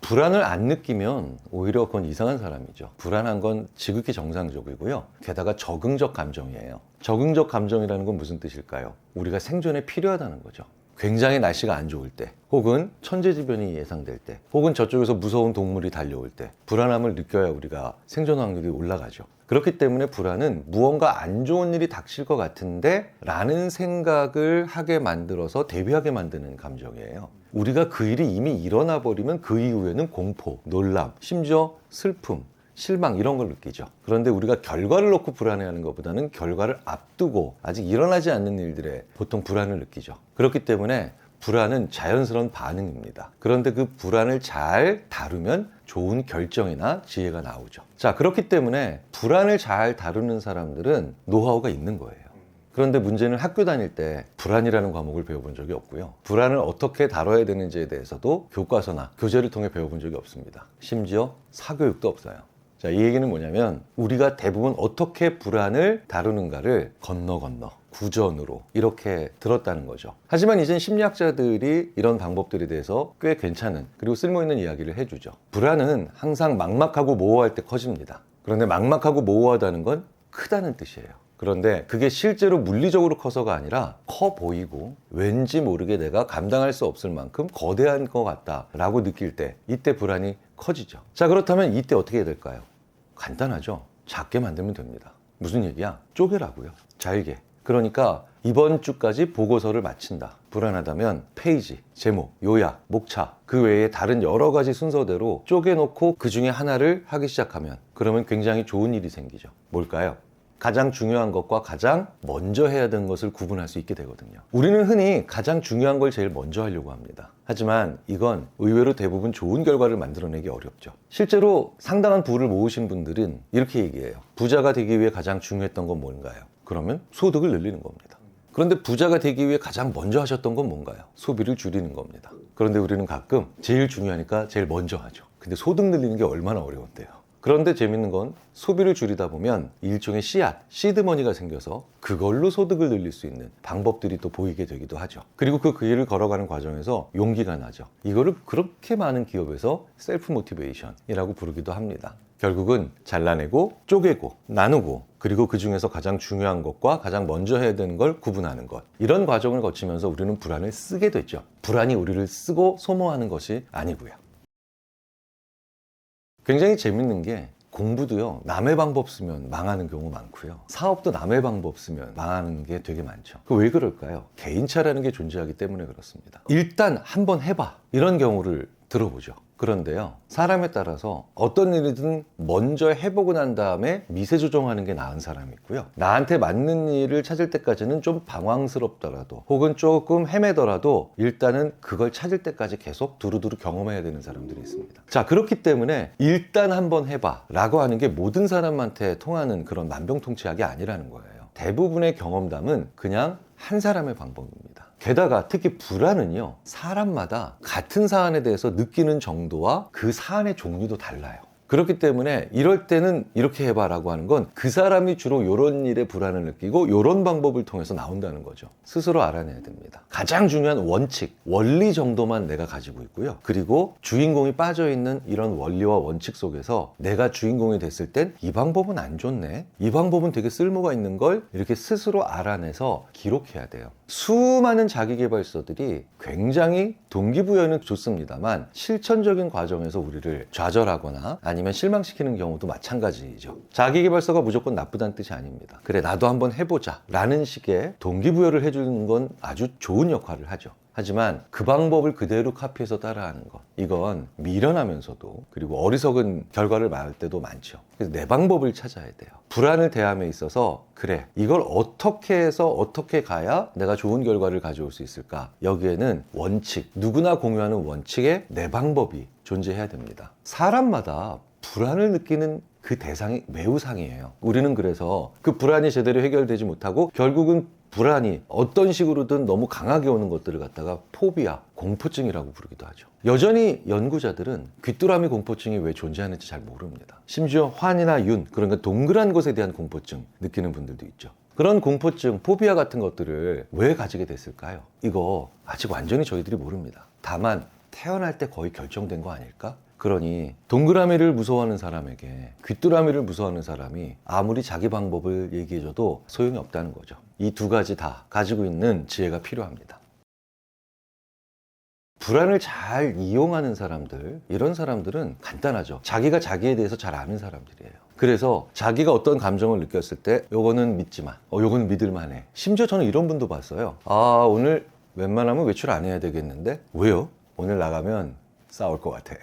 불안을 안 느끼면 오히려 그건 이상한 사람이죠. 불안한 건 지극히 정상적이고요. 게다가 적응적 감정이에요. 적응적 감정이라는 건 무슨 뜻일까요? 우리가 생존에 필요하다는 거죠. 굉장히 날씨가 안 좋을 때, 혹은 천재지변이 예상될 때, 혹은 저쪽에서 무서운 동물이 달려올 때 불안함을 느껴야 우리가 생존 확률이 올라가죠. 그렇기 때문에 불안은 무언가 안 좋은 일이 닥칠 것 같은데 라는 생각을 하게 만들어서 대비하게 만드는 감정이에요. 우리가 그 일이 이미 일어나 버리면 그 이후에는 공포, 놀람, 심지어 슬픔, 실망 이런 걸 느끼죠. 그런데 우리가 결과를 놓고 불안해하는 것보다는 결과를 앞두고 아직 일어나지 않는 일들에 보통 불안을 느끼죠. 그렇기 때문에 불안은 자연스러운 반응입니다. 그런데 그 불안을 잘 다루면 좋은 결정이나 지혜가 나오죠. 자, 그렇기 때문에 불안을 잘 다루는 사람들은 노하우가 있는 거예요. 그런데 문제는 학교 다닐 때 불안이라는 과목을 배워본 적이 없고요. 불안을 어떻게 다뤄야 되는지에 대해서도 교과서나 교재를 통해 배워본 적이 없습니다. 심지어 사교육도 없어요. 자, 이 얘기는 뭐냐면 우리가 대부분 어떻게 불안을 다루는가를 건너 구전으로 이렇게 들었다는 거죠. 하지만 이젠 심리학자들이 이런 방법들에 대해서 꽤 괜찮은 그리고 쓸모있는 이야기를 해주죠. 불안은 항상 막막하고 모호할 때 커집니다. 그런데 막막하고 모호하다는 건 크다는 뜻이에요. 그런데 그게 실제로 물리적으로 커서가 아니라 커 보이고 왠지 모르게 내가 감당할 수 없을 만큼 거대한 것 같다라고 느낄 때 이때 불안이 커지죠. 자, 그렇다면 이때 어떻게 해야 될까요? 간단하죠. 작게 만들면 됩니다. 무슨 얘기야? 쪼개라고요. 잘게. 그러니까 이번 주까지 보고서를 마친다. 불안하다면 페이지, 제목, 요약, 목차 그 외에 다른 여러 가지 순서대로 쪼개놓고 그 중에 하나를 하기 시작하면 그러면 굉장히 좋은 일이 생기죠. 뭘까요? 가장 중요한 것과 가장 먼저 해야 되는 것을 구분할 수 있게 되거든요. 우리는 흔히 가장 중요한 걸 제일 먼저 하려고 합니다. 하지만 이건 의외로 대부분 좋은 결과를 만들어내기 어렵죠. 실제로 상당한 부를 모으신 분들은 이렇게 얘기해요. 부자가 되기 위해 가장 중요했던 건 뭔가요? 그러면 소득을 늘리는 겁니다. 그런데 부자가 되기 위해 가장 먼저 하셨던 건 뭔가요? 소비를 줄이는 겁니다. 그런데 우리는 가끔 제일 중요하니까 제일 먼저 하죠. 근데 소득 늘리는 게 얼마나 어려운데요. 그런데 재밌는 건 소비를 줄이다 보면 일종의 씨앗, 시드머니가 생겨서 그걸로 소득을 늘릴 수 있는 방법들이 또 보이게 되기도 하죠. 그리고 그 길을 걸어가는 과정에서 용기가 나죠. 이거를 그렇게 많은 기업에서 셀프 모티베이션이라고 부르기도 합니다. 결국은 잘라내고 쪼개고 나누고 그리고 그 중에서 가장 중요한 것과 가장 먼저 해야 되는 걸 구분하는 것, 이런 과정을 거치면서 우리는 불안을 쓰게 됐죠. 불안이 우리를 쓰고 소모하는 것이 아니고요. 굉장히 재밌는 게 공부도요, 남의 방법 쓰면 망하는 경우 많고요. 사업도 남의 방법 쓰면 망하는 게 되게 많죠. 왜 그럴까요? 개인차라는 게 존재하기 때문에 그렇습니다. 일단 한번 해봐, 이런 경우를 들어보죠. 그런데요, 사람에 따라서 어떤 일이든 먼저 해보고 난 다음에 미세 조정하는 게 나은 사람이 있고요. 나한테 맞는 일을 찾을 때까지는 좀 방황스럽더라도 혹은 조금 헤매더라도 일단은 그걸 찾을 때까지 계속 두루두루 경험해야 되는 사람들이 있습니다. 자, 그렇기 때문에 일단 한번 해봐 라고 하는 게 모든 사람한테 통하는 그런 만병통치약이 아니라는 거예요. 대부분의 경험담은 그냥 한 사람의 방법입니다. 게다가 특히 불안은요, 사람마다 같은 사안에 대해서 느끼는 정도와 그 사안의 종류도 달라요. 그렇기 때문에 이럴 때는 이렇게 해봐 라고 하는 건 그 사람이 주로 이런 일에 불안을 느끼고 이런 방법을 통해서 나온다는 거죠. 스스로 알아내야 됩니다. 가장 중요한 원칙, 원리 정도만 내가 가지고 있고요. 그리고 주인공이 빠져있는 이런 원리와 원칙 속에서 내가 주인공이 됐을 땐 이 방법은 안 좋네, 이 방법은 되게 쓸모가 있는 걸 이렇게 스스로 알아내서 기록해야 돼요. 수많은 자기계발서들이 굉장히 동기부여는 좋습니다만 실천적인 과정에서 우리를 좌절하거나 아니면 실망시키는 경우도 마찬가지죠. 자기계발서가 무조건 나쁘다는 뜻이 아닙니다. 그래, 나도 한번 해보자 라는 식의 동기부여를 해주는 건 아주 좋은 역할을 하죠. 하지만 그 방법을 그대로 카피해서 따라하는 것, 이건 미련하면서도 그리고 어리석은 결과를 맞을 때도 많죠. 그래서 내 방법을 찾아야 돼요. 불안을 대함에 있어서 그래, 이걸 어떻게 해서 어떻게 가야 내가 좋은 결과를 가져올 수 있을까? 여기에는 원칙, 누구나 공유하는 원칙에 내 방법이 존재해야 됩니다. 사람마다 불안을 느끼는 그 대상이 매우 상이에요. 우리는 그래서 그 불안이 제대로 해결되지 못하고 결국은 불안이 어떤 식으로든 너무 강하게 오는 것들을 갖다가 포비아, 공포증이라고 부르기도 하죠. 여전히 연구자들은 귀뚜라미 공포증이 왜 존재하는지 잘 모릅니다. 심지어 환이나 윤, 그러니까 동그란 것에 대한 공포증 느끼는 분들도 있죠. 그런 공포증, 포비아 같은 것들을 왜 가지게 됐을까요? 이거 아직 완전히 저희들이 모릅니다. 다만 태어날 때 거의 결정된 거 아닐까? 그러니 동그라미를 무서워하는 사람에게 귀뚜라미를 무서워하는 사람이 아무리 자기 방법을 얘기해줘도 소용이 없다는 거죠. 이 두 가지 다 가지고 있는 지혜가 필요합니다. 불안을 잘 이용하는 사람들, 이런 사람들은 간단하죠. 자기가 자기에 대해서 잘 아는 사람들이에요. 그래서 자기가 어떤 감정을 느꼈을 때 요거는 믿지 마, 요거는 믿을만해. 심지어 저는 이런 분도 봤어요. 아, 오늘 웬만하면 외출 안 해야 되겠는데? 왜요? 오늘 나가면 싸울 것 같아.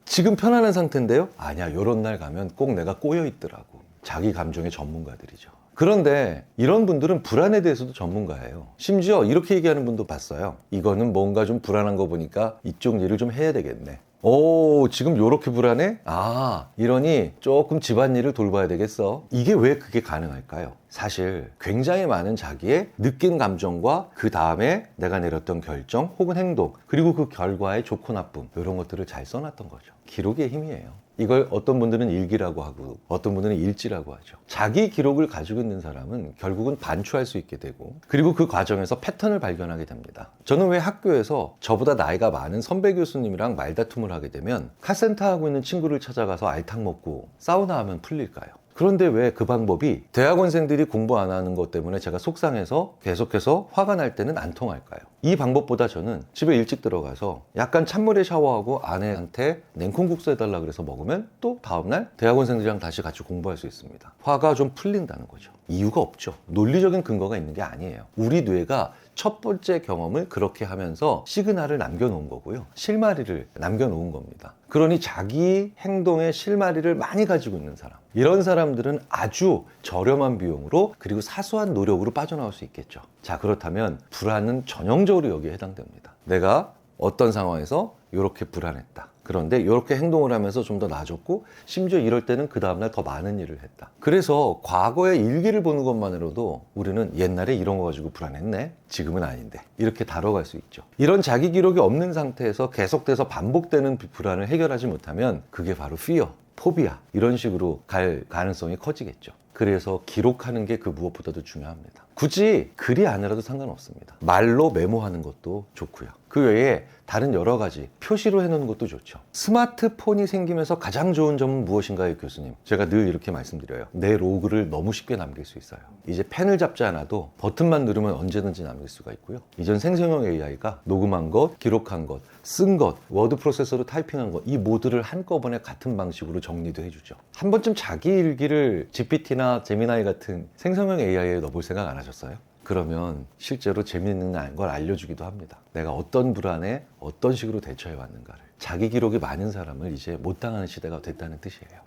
지금 편안한 상태인데요? 아니야, 요런 날 가면 꼭 내가 꼬여 있더라고. 자기 감정의 전문가들이죠. 그런데 이런 분들은 불안에 대해서도 전문가예요. 심지어 이렇게 얘기하는 분도 봤어요. 이거는 뭔가 좀 불안한 거 보니까 이쪽 일을 좀 해야 되겠네. 오, 지금 요렇게 불안해? 아, 이러니 조금 집안일을 돌봐야 되겠어. 이게 왜 그게 가능할까요? 사실 굉장히 많은 자기의 느낀 감정과 그 다음에 내가 내렸던 결정 혹은 행동, 그리고 그 결과의 좋고 나쁨, 이런 것들을 잘 써놨던 거죠. 기록의 힘이에요. 이걸 어떤 분들은 일기라고 하고 어떤 분들은 일지라고 하죠. 자기 기록을 가지고 있는 사람은 결국은 반추할 수 있게 되고, 그리고 그 과정에서 패턴을 발견하게 됩니다. 저는 왜 학교에서 저보다 나이가 많은 선배 교수님이랑 말다툼을 하게 되면 카센터 하고 있는 친구를 찾아가서 알탕 먹고 사우나 하면 풀릴까요? 그런데 왜 그 방법이 대학원생들이 공부 안 하는 것 때문에 제가 속상해서 계속해서 화가 날 때는 안 통할까요? 이 방법보다 저는 집에 일찍 들어가서 약간 찬물에 샤워하고 아내한테 냉콩국수 해달라 그래서 먹으면 또 다음날 대학원생들이랑 다시 같이 공부할 수 있습니다. 화가 좀 풀린다는 거죠. 이유가 없죠. 논리적인 근거가 있는 게 아니에요. 우리 뇌가 첫 번째 경험을 그렇게 하면서 시그널을 남겨놓은 거고요. 실마리를 남겨놓은 겁니다. 그러니 자기 행동의 실마리를 많이 가지고 있는 사람, 이런 사람들은 아주 저렴한 비용으로 그리고 사소한 노력으로 빠져나올 수 있겠죠. 자, 그렇다면 불안은 전형적으로 여기에 해당됩니다. 내가 어떤 상황에서 이렇게 불안했다. 그런데 이렇게 행동을 하면서 좀 더 나아졌고, 심지어 이럴 때는 그 다음날 더 많은 일을 했다. 그래서 과거의 일기를 보는 것만으로도 우리는 옛날에 이런 거 가지고 불안했네, 지금은 아닌데, 이렇게 다뤄갈 수 있죠. 이런 자기 기록이 없는 상태에서 계속돼서 반복되는 불안을 해결하지 못하면 그게 바로 fear, 포비아, 이런 식으로 갈 가능성이 커지겠죠. 그래서 기록하는 게 그 무엇보다도 중요합니다. 굳이 글이 아니라도 상관없습니다. 말로 메모하는 것도 좋고요. 그 외에 다른 여러 가지 표시로 해놓는 것도 좋죠. 스마트폰이 생기면서 가장 좋은 점은 무엇인가요, 교수님? 제가 늘 이렇게 말씀드려요. 내 로그를 너무 쉽게 남길 수 있어요. 이제 펜을 잡지 않아도 버튼만 누르면 언제든지 남길 수가 있고요. 이전 생성형 AI가 녹음한 것, 기록한 것, 쓴 것, 워드 프로세서로 타이핑한 것, 이 모두를 한꺼번에 같은 방식으로 정리도 해주죠. 한 번쯤 자기 일기를 GPT나 제미나이 같은 생성형 AI에 넣어볼 생각 안 하셨어요? 그러면 실제로 재미있는 걸 알려주기도 합니다. 내가 어떤 불안에 어떤 식으로 대처해 왔는가를. 자기 기록이 많은 사람을 이제 못 당하는 시대가 됐다는 뜻이에요.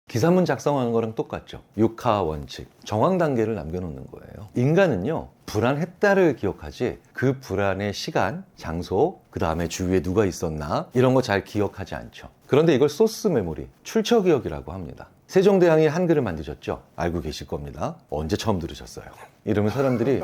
기사문 작성하는 거랑 똑같죠. 6하 원칙, 정황 단계를 남겨놓는 거예요. 인간은요, 불안했다를 기억하지 그 불안의 시간, 장소, 그 다음에 주위에 누가 있었나, 이런 거 잘 기억하지 않죠. 그런데 이걸 소스 메모리, 출처 기억이라고 합니다. 세종대왕이 한글을 만드셨죠? 알고 계실 겁니다. 언제 처음 들으셨어요? 이러면 사람들이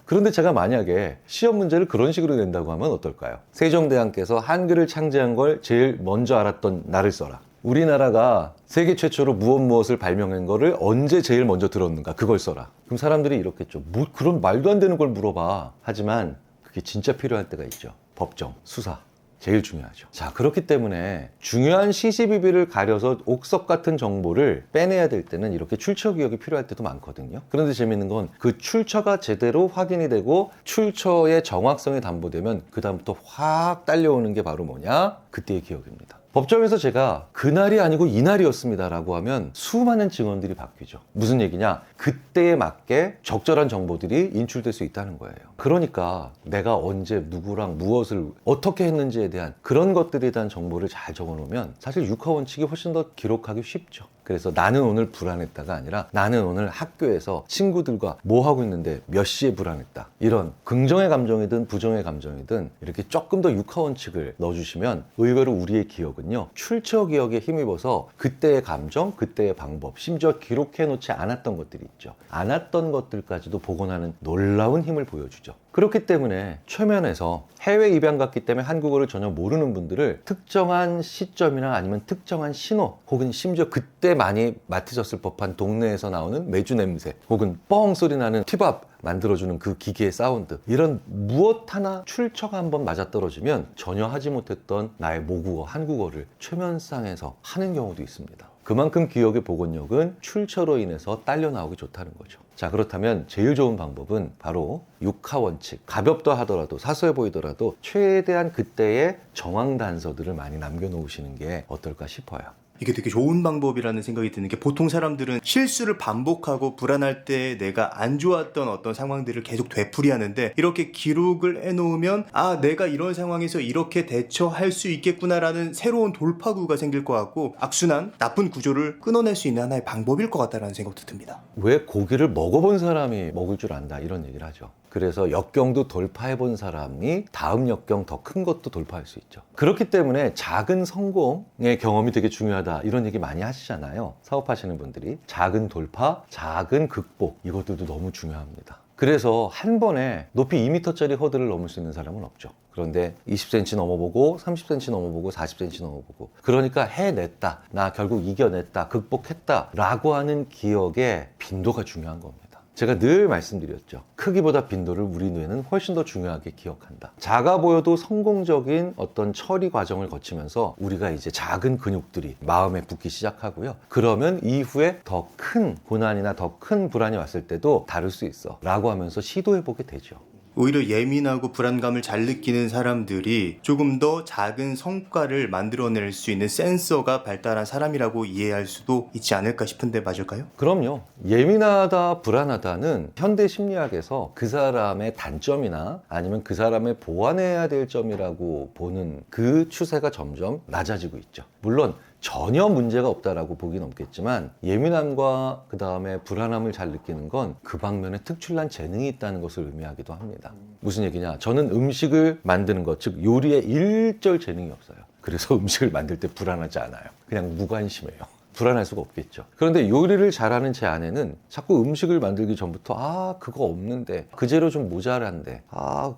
그런데 제가 만약에 시험 문제를 그런 식으로 낸다고 하면 어떨까요? 세종대왕께서 한글을 창제한 걸 제일 먼저 알았던 날을 써라. 우리나라가 세계 최초로 무엇을 발명한 거를 언제 제일 먼저 들었는가, 그걸 써라. 그럼 사람들이 이렇겠죠. 뭐 그런 말도 안 되는 걸 물어봐. 하지만 그게 진짜 필요할 때가 있죠. 법정, 수사. 제일 중요하죠. 자, 그렇기 때문에 중요한 시시비비를 가려서 옥석 같은 정보를 빼내야 될 때는 이렇게 출처 기억이 필요할 때도 많거든요. 그런데 재밌는 건 그 출처가 제대로 확인이 되고 출처의 정확성이 담보되면 그 다음부터 확 딸려오는 게 바로 뭐냐? 그때의 기억입니다. 법정에서 제가 그날이 아니고 이날이었습니다 라고 하면 수많은 증언들이 바뀌죠. 무슨 얘기냐? 그때에 맞게 적절한 정보들이 인출될 수 있다는 거예요. 그러니까 내가 언제 누구랑 무엇을 어떻게 했는지에 대한 그런 것들에 대한 정보를 잘 적어놓으면 사실 6하 원칙이 훨씬 더 기록하기 쉽죠. 그래서 나는 오늘 불안했다가 아니라 나는 오늘 학교에서 친구들과 뭐 하고 있는데 몇 시에 불안했다. 이런 긍정의 감정이든 부정의 감정이든 이렇게 조금 더 6하 원칙을 넣어주시면 의외로 우리의 기억은요, 출처 기억에 힘입어서 그때의 감정, 그때의 방법, 심지어 기록해 놓지 않았던 것들이 있죠. 않았던 것들까지도 복원하는 놀라운 힘을 보여주죠. 그렇기 때문에 최면에서 해외 입양 갔기 때문에 한국어를 전혀 모르는 분들을 특정한 시점이나 아니면 특정한 신호 혹은 심지어 그때 많이 맡으셨을 법한 동네에서 나오는 매주 냄새 혹은 뻥 소리 나는 튀밥 만들어주는 그 기계의 사운드, 이런 무엇 하나 출처가 한번 맞아떨어지면 전혀 하지 못했던 나의 모국어 한국어를 최면상에서 하는 경우도 있습니다. 그만큼 기억의 복원력은 출처로 인해서 딸려 나오기 좋다는 거죠. 자, 그렇다면 제일 좋은 방법은 바로 육하 원칙. 가볍다 하더라도 사소해 보이더라도 최대한 그때의 정황 단서들을 많이 남겨놓으시는 게 어떨까 싶어요. 이게 되게 좋은 방법이라는 생각이 드는 게, 보통 사람들은 실수를 반복하고 불안할 때 내가 안 좋았던 어떤 상황들을 계속 되풀이하는데, 이렇게 기록을 해놓으면 아, 내가 이런 상황에서 이렇게 대처할 수 있겠구나라는 새로운 돌파구가 생길 것 같고, 악순환, 나쁜 구조를 끊어낼 수 있는 하나의 방법일 것 같다는 생각도 듭니다. 왜 고기를 먹어본 사람이 먹을 줄 안다 이런 얘기를 하죠. 그래서 역경도 돌파해본 사람이 다음 역경 더 큰 것도 돌파할 수 있죠. 그렇기 때문에 작은 성공의 경험이 되게 중요하다 이런 얘기 많이 하시잖아요. 사업하시는 분들이 작은 돌파, 작은 극복, 이것들도 너무 중요합니다. 그래서 한 번에 높이 2m짜리 허들을 넘을 수 있는 사람은 없죠. 그런데 20cm 넘어보고 30cm 넘어보고 40cm 넘어보고, 그러니까 해냈다, 나 결국 이겨냈다, 극복했다 라고 하는 기억의 빈도가 중요한 겁니다. 제가 늘 말씀드렸죠. 크기보다 빈도를 우리 뇌는 훨씬 더 중요하게 기억한다. 작아 보여도 성공적인 어떤 처리 과정을 거치면서 우리가 이제 작은 근육들이 마음에 붙기 시작하고요. 그러면 이후에 더 큰 고난이나 더 큰 불안이 왔을 때도 다룰 수 있어 라고 하면서 시도해보게 되죠. 오히려 예민하고 불안감을 잘 느끼는 사람들이 조금 더 작은 성과를 만들어낼 수 있는 센서가 발달한 사람이라고 이해할 수도 있지 않을까 싶은데 맞을까요? 그럼요. 예민하다, 불안하다는 현대 심리학에서 그 사람의 단점이나 아니면 그 사람의 보완해야 될 점이라고 보는 그 추세가 점점 낮아지고 있죠. 물론 전혀 문제가 없다라고 보긴 없겠지만, 예민함과 그 다음에 불안함을 잘 느끼는 건 그 방면에 특출난 재능이 있다는 것을 의미하기도 합니다. 무슨 얘기냐? 저는 음식을 만드는 것, 즉 요리에 일절 재능이 없어요. 그래서 음식을 만들 때 불안하지 않아요. 그냥 무관심해요. 불안할 수가 없겠죠. 그런데 요리를 잘하는 제 아내는 자꾸 음식을 만들기 전부터 그거 없는데, 그 재료 좀 모자란데,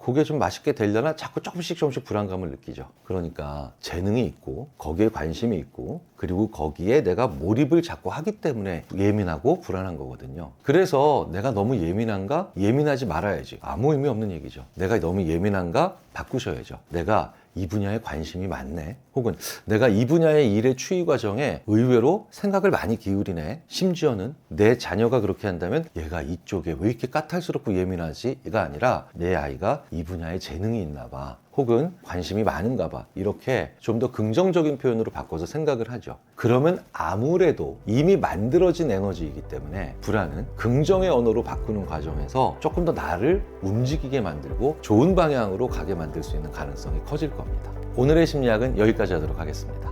그게 좀 맛있게 되려나 자꾸 조금씩 불안감을 느끼죠. 그러니까 재능이 있고 거기에 관심이 있고 그리고 거기에 내가 몰입을 자꾸 하기 때문에 예민하고 불안한 거거든요. 그래서 내가 너무 예민한가? 예민하지 말아야지. 아무 의미 없는 얘기죠. 내가 너무 예민한가? 바꾸셔야죠. 내가 이 분야에 관심이 많네, 혹은 내가 이 분야의 일의 추이 과정에 의외로 생각을 많이 기울이네, 심지어는 내 자녀가 그렇게 한다면 얘가 이쪽에 왜 이렇게 까탈스럽고 예민하지? 가 아니라 내 아이가 이 분야에 재능이 있나 봐, 혹은 관심이 많은가 봐, 이렇게 좀 더 긍정적인 표현으로 바꿔서 생각을 하죠. 그러면 아무래도 이미 만들어진 에너지이기 때문에 불안은 긍정의 언어로 바꾸는 과정에서 조금 더 나를 움직이게 만들고 좋은 방향으로 가게 만들 수 있는 가능성이 커질 겁니다. 오늘의 심리학은 여기까지 하도록 하겠습니다.